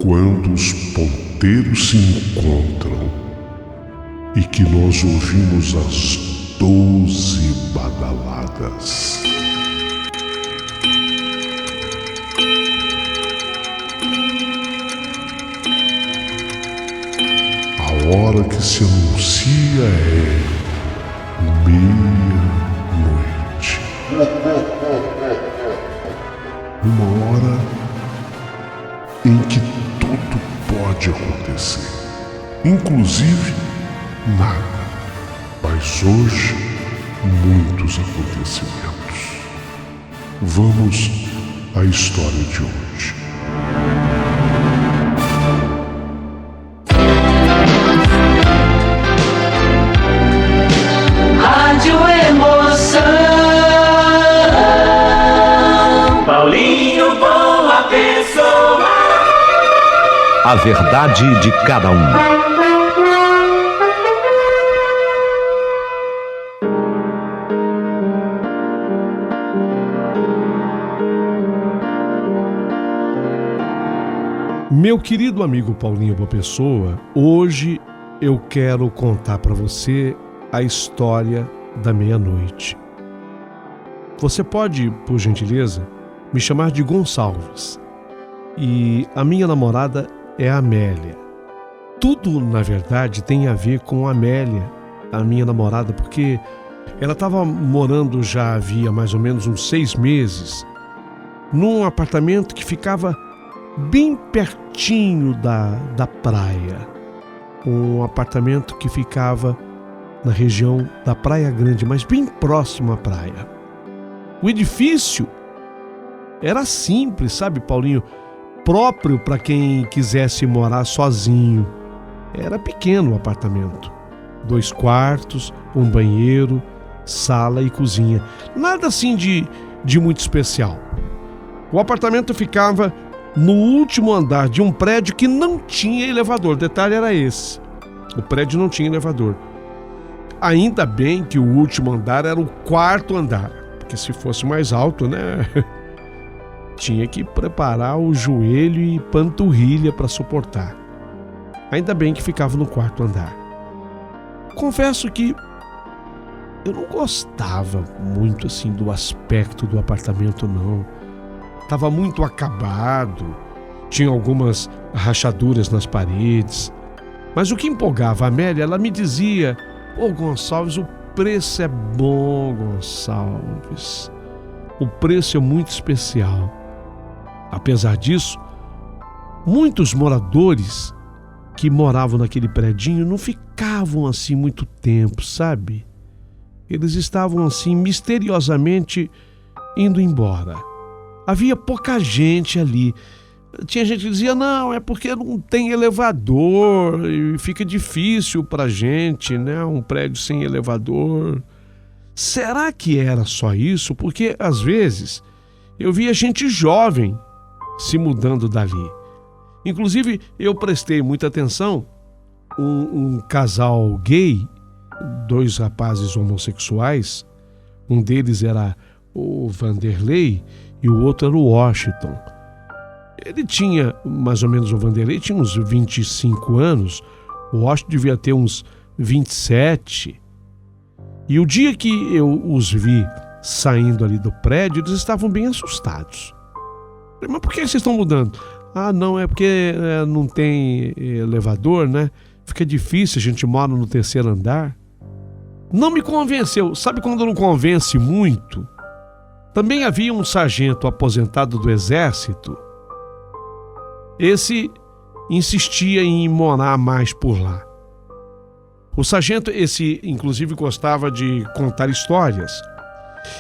Quando os ponteiros se encontram e que nós ouvimos as 12 badaladas. A hora que se anuncia é meia-noite. Uma hora em que tudo pode acontecer, inclusive nada. Mas hoje, muitos acontecimentos. Vamos à história de hoje. Rádio Emoção, Paulinho Boa Pessoa. A verdade de cada um. Meu querido amigo Paulinho Boa Pessoa, hoje eu quero contar para você a história da meia-noite. Você pode, por gentileza, me chamar de Gonçalves. E a minha namorada é a Amélia. Tudo, na verdade, tem a ver com a Amélia, a minha namorada, porque ela estava morando já havia mais ou menos uns 6 meses num apartamento que ficava bem pertinho da praia. Um apartamento que ficava na região da Praia Grande, mas bem próximo à praia. O edifício era simples, sabe, Paulinho? Próprio para quem quisesse morar sozinho. Era pequeno o apartamento. 2 quartos, um banheiro, sala e cozinha. Nada assim de muito especial. O apartamento ficava no último andar de um prédio que não tinha elevador. O detalhe era esse. O prédio não tinha elevador. Ainda bem que o último andar era o 4º andar. Porque se fosse mais alto, né? Tinha que preparar o joelho e panturrilha para suportar. Ainda bem que ficava no 4º andar. Confesso que eu não gostava muito assim do aspecto do apartamento, não. Estava muito acabado, tinha algumas rachaduras nas paredes. Mas o que empolgava a Amélia, ela me dizia: "Ô Gonçalves, o preço é bom, Gonçalves. O preço é muito especial." Apesar disso, muitos moradores que moravam naquele predinho não ficavam assim muito tempo, sabe? Eles estavam assim misteriosamente indo embora. Havia pouca gente ali. Tinha gente que dizia: "Não, é porque não tem elevador e fica difícil pra gente, né? Um prédio sem elevador." Será que era só isso? Porque às vezes eu via gente jovem se mudando dali. Inclusive, eu prestei muita atenção. Um casal gay, 2 rapazes homossexuais, um deles era o Vanderlei e o outro era o Washington. Ele tinha, mais ou menos, o Vanderlei tinha uns 25 anos, o Washington devia ter uns 27. E o dia que eu os vi saindo ali do prédio, eles estavam bem assustados. Mas por que vocês estão mudando? "Ah, não, é porque não tem elevador, né? Fica difícil, a gente mora no 3º andar." Não me convenceu. Sabe quando não convence muito? Também havia um sargento aposentado do exército. Esse insistia em morar mais por lá. O sargento, esse inclusive gostava de contar histórias.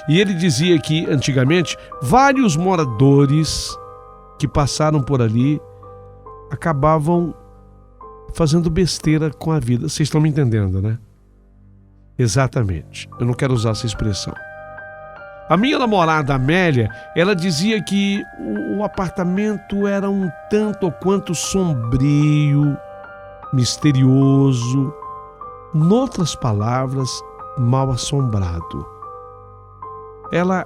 E ele dizia que antigamente vários moradores que passaram por ali acabavam fazendo besteira com a vida. Vocês estão me entendendo, né? Exatamente. Eu não quero usar essa expressão. A minha namorada Amélia, ela dizia que o apartamento era um tanto ou quanto sombrio, misterioso, noutras palavras, mal assombrado.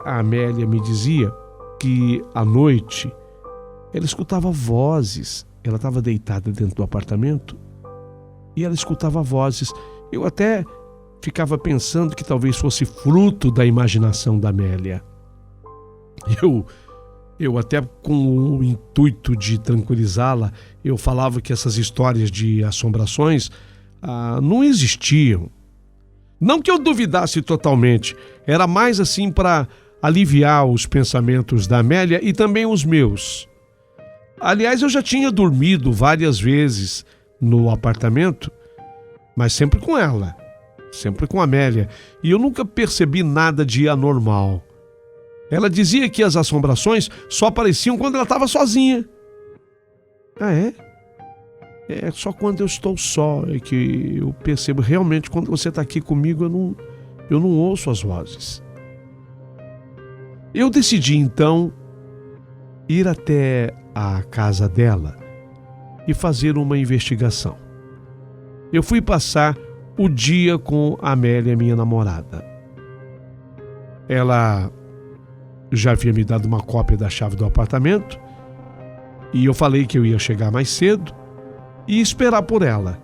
A Amélia, me dizia que à noite ela escutava vozes ela estava deitada dentro do apartamento e ela escutava vozes. Eu até ficava pensando que talvez fosse fruto da imaginação da Amélia. Eu até com o intuito de tranquilizá-la, eu falava que essas histórias de assombrações não existiam. Não que eu duvidasse totalmente, era mais assim para aliviar os pensamentos da Amélia e também os meus. Aliás, eu já tinha dormido várias vezes no apartamento, mas sempre com ela, sempre com a Amélia, e eu nunca percebi nada de anormal. Ela dizia que as assombrações só apareciam quando ela estava sozinha. Ah, é? É só quando eu estou só é que eu percebo. Realmente, quando você está aqui comigo, eu não ouço as vozes. Eu decidi, então, ir até a casa dela e fazer uma investigação. Eu fui passar o dia com a Amélia, minha namorada. Ela já havia me dado uma cópia da chave do apartamento e eu falei que eu ia chegar mais cedo e esperar por ela.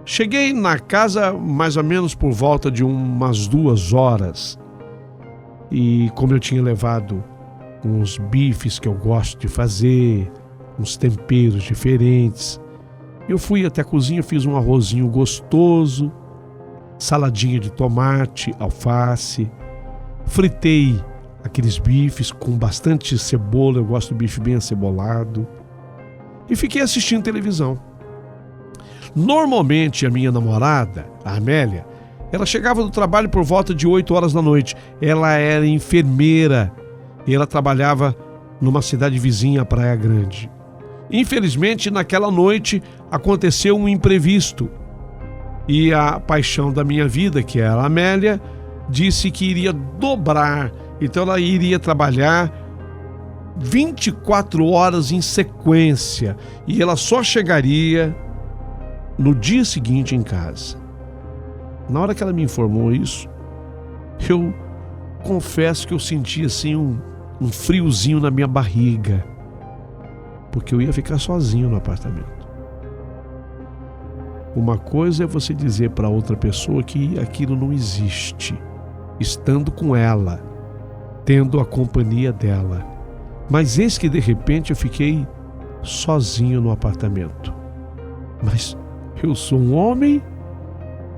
Cheguei na casa mais ou menos por volta de umas 2 horas e como eu tinha levado uns bifes que eu gosto de fazer, uns temperos diferentes, eu fui até a cozinha, fiz um arrozinho gostoso, saladinha de tomate, alface, fritei aqueles bifes com bastante cebola, eu gosto do bife bem acebolado, e fiquei assistindo televisão. Normalmente a minha namorada, a Amélia, ela chegava do trabalho por volta de 8 horas da noite. Ela era enfermeira e ela trabalhava numa cidade vizinha à Praia Grande. Infelizmente, naquela noite aconteceu um imprevisto e a paixão da minha vida, que era a Amélia, disse que iria dobrar. Então ela iria trabalhar 24 horas em sequência e ela só chegaria no dia seguinte em casa. Na hora que ela me informou isso, eu confesso que eu senti assim um friozinho na minha barriga, porque eu ia ficar sozinho no apartamento. Uma coisa é você dizer para outra pessoa que aquilo não existe, estando com ela, tendo a companhia dela. Mas eis que de repente eu fiquei sozinho no apartamento. Mas eu sou um homem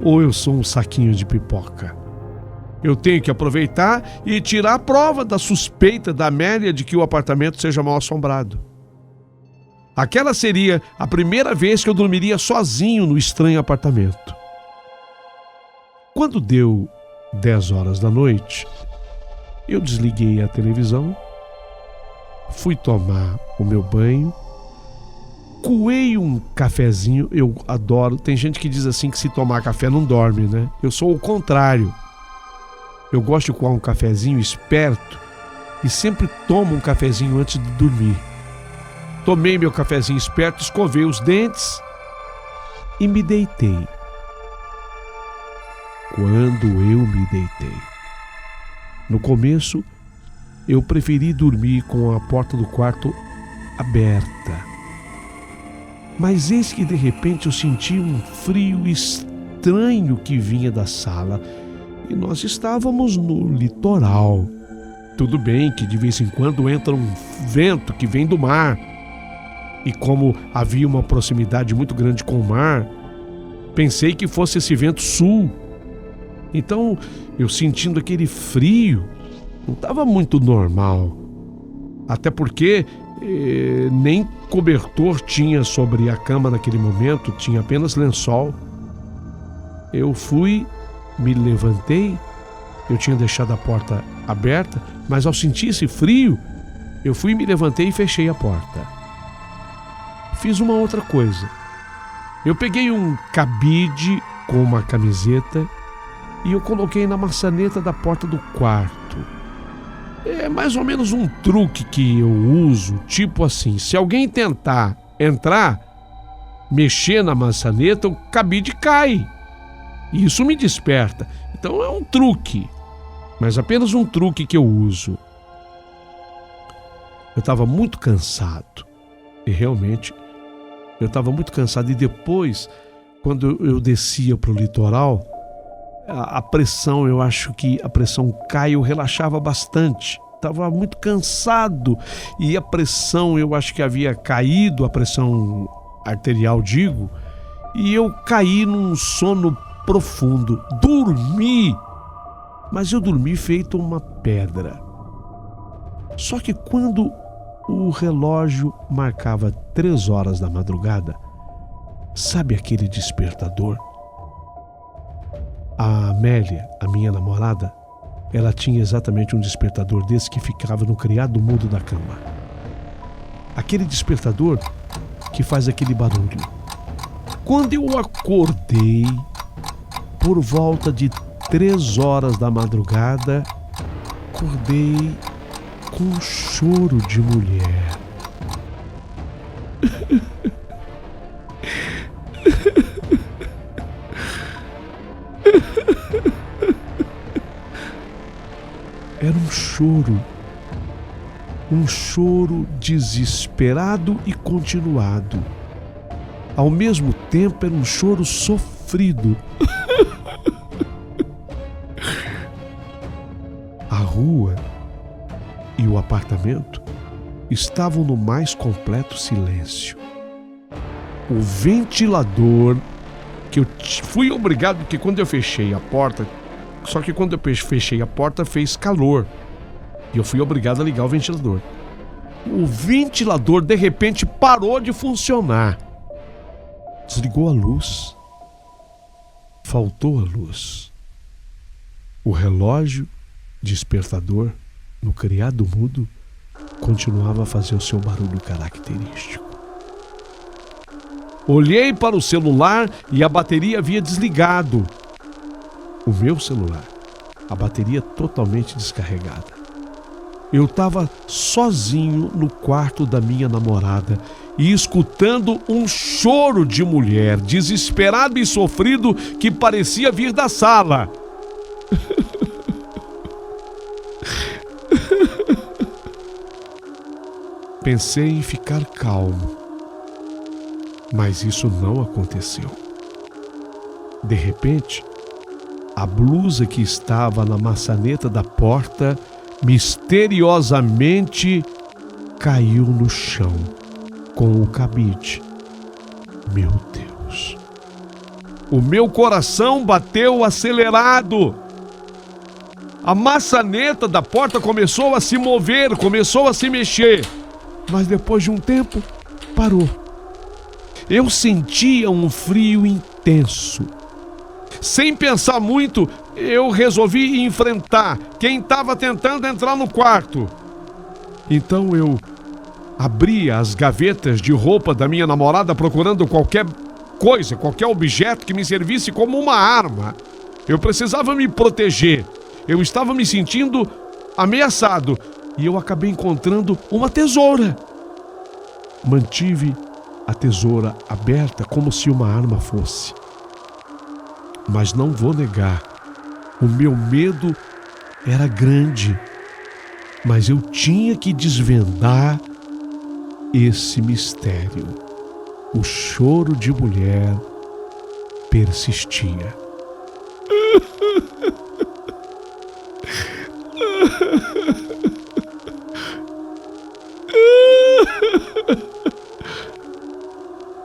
ou eu sou um saquinho de pipoca? Eu tenho que aproveitar e tirar a prova da suspeita da Amélia de que o apartamento seja mal assombrado. Aquela seria a primeira vez que eu dormiria sozinho no estranho apartamento. Quando deu 10 horas da noite, eu desliguei a televisão, fui tomar o meu banho, coei um cafezinho. Eu adoro, tem gente que diz assim que se tomar café não dorme, né? Eu sou o contrário. Eu gosto de coar um cafezinho esperto e sempre tomo um cafezinho antes de dormir. Tomei meu cafezinho esperto, escovei os dentes e me deitei. Quando eu me deitei, no começo eu preferi dormir com a porta do quarto aberta. Mas eis que de repente eu senti um frio estranho que vinha da sala e nós estávamos no litoral. Tudo bem que de vez em quando entra um vento que vem do mar. E como havia uma proximidade muito grande com o mar, pensei que fosse esse vento sul. Então, eu sentindo aquele frio, não estava muito normal. Até porque nem cobertor tinha sobre a cama naquele momento, tinha apenas lençol. Eu fui, me levantei, eu tinha deixado a porta aberta, mas ao sentir esse frio, eu fui, me levantei e fechei a porta. Fiz uma outra coisa. Eu peguei um cabide com uma camiseta e eu coloquei na maçaneta da porta do quarto. É mais ou menos um truque que eu uso, tipo assim, se alguém tentar entrar, mexer na maçaneta, o cabide cai. E isso me desperta. Então é um truque, mas apenas um truque que eu uso. Eu estava muito cansado e realmente Eu estava muito cansado. E depois, quando eu descia para o litoral, a pressão, eu acho que a pressão cai, eu relaxava bastante. Estava muito cansado. E a pressão, eu acho que havia caído, a pressão arterial, digo, e eu caí num sono profundo. Dormi, mas eu dormi feito uma pedra. Só que quando o relógio marcava 3 horas da madrugada, sabe aquele despertador? A Amélia, a minha namorada, ela tinha exatamente um despertador desse que ficava no criado mudo da cama. Aquele despertador que faz aquele barulho. Quando eu acordei, por volta de 3 horas da madrugada, acordei com um choro de mulher. Era um choro desesperado e continuado. Ao mesmo tempo, era um choro sofrido. A rua e o apartamento estavam no mais completo silêncio. O ventilador, que eu fui obrigado, porque quando eu fechei a porta, só que quando eu fechei a porta fez calor, e eu fui obrigado a ligar o ventilador. O ventilador de repente parou de funcionar. Desligou a luz. Faltou a luz. O relógio despertador no criado mudo continuava a fazer o seu barulho característico. Olhei para o celular e a bateria havia desligado. O meu celular, a bateria totalmente descarregada. Eu estava sozinho no quarto da minha namorada e escutando um choro de mulher, desesperado e sofrido, que parecia vir da sala. Pensei em ficar calmo, mas isso não aconteceu. De repente, a blusa que estava na maçaneta da porta misteriosamente caiu no chão com o cabide. Meu Deus! O meu coração bateu acelerado. A maçaneta da porta começou a se mover, começou a se mexer, mas depois de um tempo, parou. Eu sentia um frio intenso. Sem pensar muito, eu resolvi enfrentar quem estava tentando entrar no quarto. Então eu abri as gavetas de roupa da minha namorada procurando qualquer coisa, qualquer objeto que me servisse como uma arma. Eu precisava me proteger. Eu estava me sentindo ameaçado e eu acabei encontrando uma tesoura. Mantive a tesoura aberta como se uma arma fosse. Mas não vou negar, o meu medo era grande, mas eu tinha que desvendar esse mistério. O choro de mulher persistia.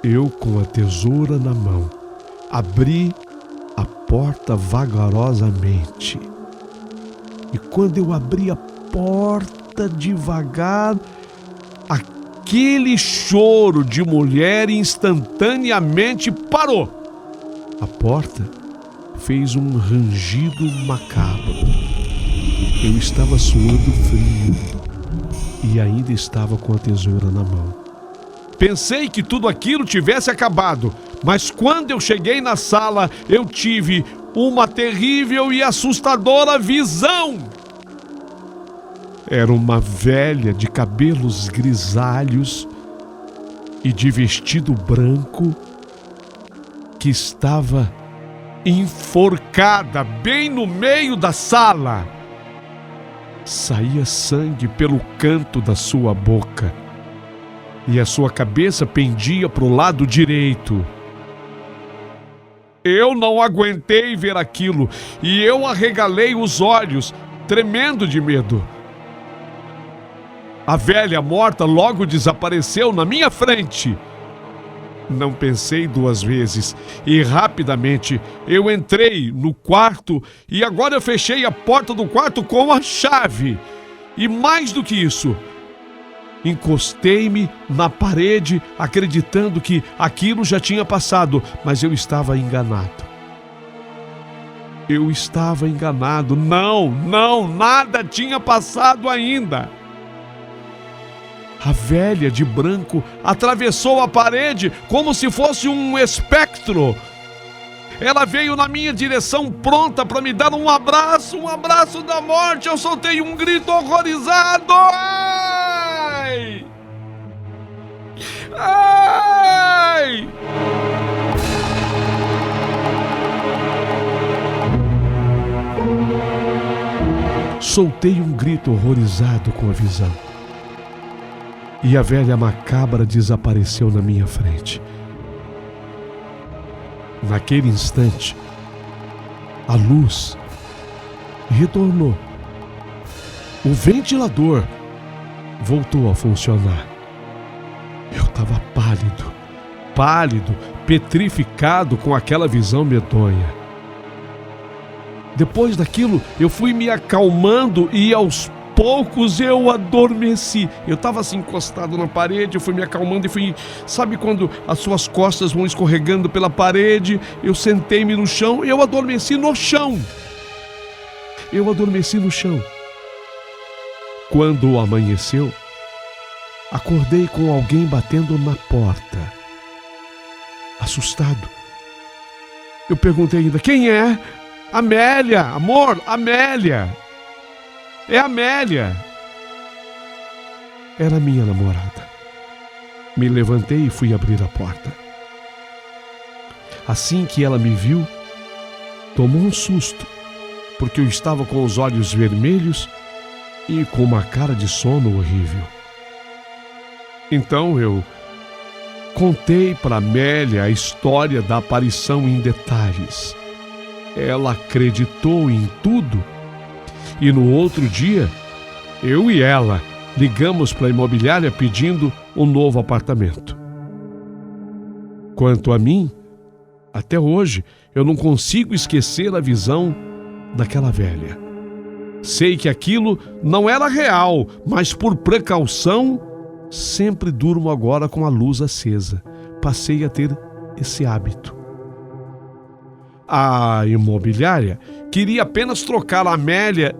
Eu, com a tesoura na mão, abri a porta vagarosamente. E quando eu abri a porta devagar, aquele choro de mulher instantaneamente parou. A porta fez um rangido macabro. Eu estava suando frio e ainda estava com a tesoura na mão. Pensei que tudo aquilo tivesse acabado, mas quando eu cheguei na sala, eu tive uma terrível e assustadora visão. Era uma velha de cabelos grisalhos e de vestido branco que estava enforcada bem no meio da sala. Saía sangue pelo canto da sua boca. e a sua cabeça pendia para o lado direito. Eu não aguentei ver aquilo e eu arregalei os olhos, tremendo de medo. A velha morta logo desapareceu na minha frente. Não pensei duas vezes e rapidamente eu entrei no quarto e agora eu fechei a porta do quarto com a chave. E mais do que isso, encostei-me na parede acreditando que aquilo já tinha passado, mas eu estava enganado. Eu estava enganado. Não, nada tinha passado ainda. A velha de branco atravessou a parede como se fosse um espectro. Ela veio na minha direção pronta para me dar um abraço da morte. Eu soltei um grito horrorizado. Ai! Ai! Soltei um grito horrorizado com a visão. E a velha macabra desapareceu na minha frente. Naquele instante, a luz retornou. O ventilador voltou a funcionar. Eu estava pálido, petrificado com aquela visão medonha. Depois daquilo, eu fui me acalmando e aos poucos eu adormeci. Eu estava assim encostado na parede, eu fui me acalmando e fui... Sabe quando as suas costas vão escorregando pela parede? Eu sentei-me no chão e eu adormeci no chão. Quando amanheceu, acordei com alguém batendo na porta. Assustado. Eu perguntei ainda, quem é? Amélia, amor, Amélia. É Amélia. Era minha namorada. Me levantei e fui abrir a porta. Assim que ela me viu, tomou um susto, porque eu estava com os olhos vermelhos e com uma cara de sono horrível. Então eu contei para Amélia a história da aparição em detalhes. Ela acreditou em tudo. E no outro dia, eu e ela ligamos para a imobiliária pedindo um novo apartamento. Quanto a mim, até hoje eu não consigo esquecer a visão daquela velha. Sei que aquilo não era real, mas por precaução, sempre durmo agora com a luz acesa. Passei a ter esse hábito. A imobiliária queria apenas trocar a Amélia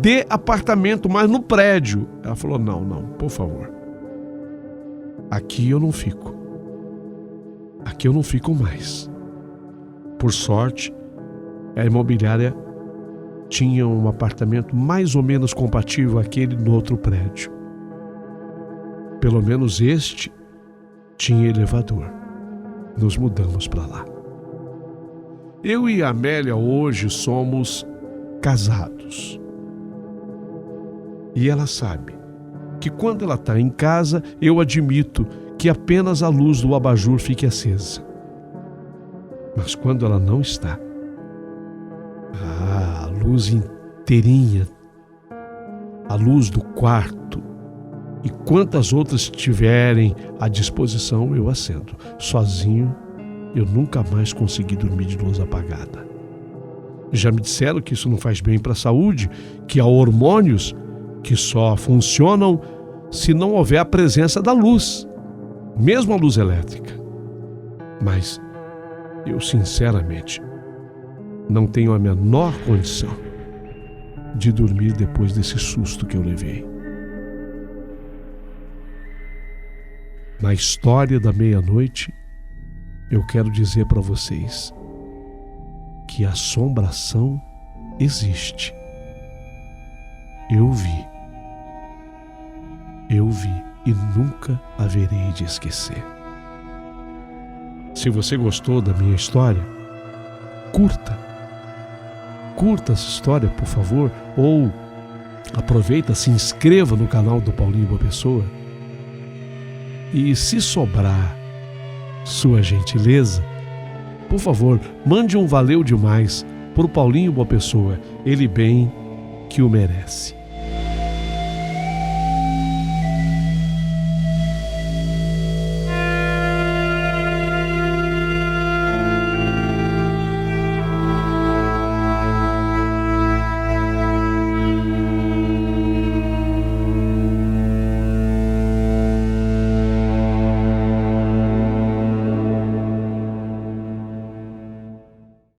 de apartamento, mas no prédio. Ela falou, não, por favor. Aqui eu não fico. Aqui eu não fico mais. Por sorte, a imobiliária tinha um apartamento mais ou menos compatível àquele no outro prédio. Pelo menos este tinha elevador. Nos mudamos para lá. Eu e a Amélia hoje somos casados. E ela sabe que quando ela está em casa, eu admito que apenas a luz do abajur fique acesa. Mas quando ela não está, a luz inteirinha, a luz do quarto e quantas outras tiverem à disposição, eu acendo. Sozinho, eu nunca mais consegui dormir de luz apagada. Já me disseram que isso não faz bem para a saúde, que há hormônios que só funcionam se não houver a presença da luz, mesmo a luz elétrica. Mas eu, sinceramente, não tenho a menor condição de dormir depois desse susto que eu levei. Na história da meia-noite, eu quero dizer para vocês que a assombração existe. Eu vi e nunca haverei de esquecer. Se você gostou da minha história, curta essa história, por favor, ou aproveita, se inscreva no canal do Paulinho Boa Pessoa E se sobrar sua gentileza, por favor, mande um valeu demais pro Paulinho Boa Pessoa, ele bem que o merece.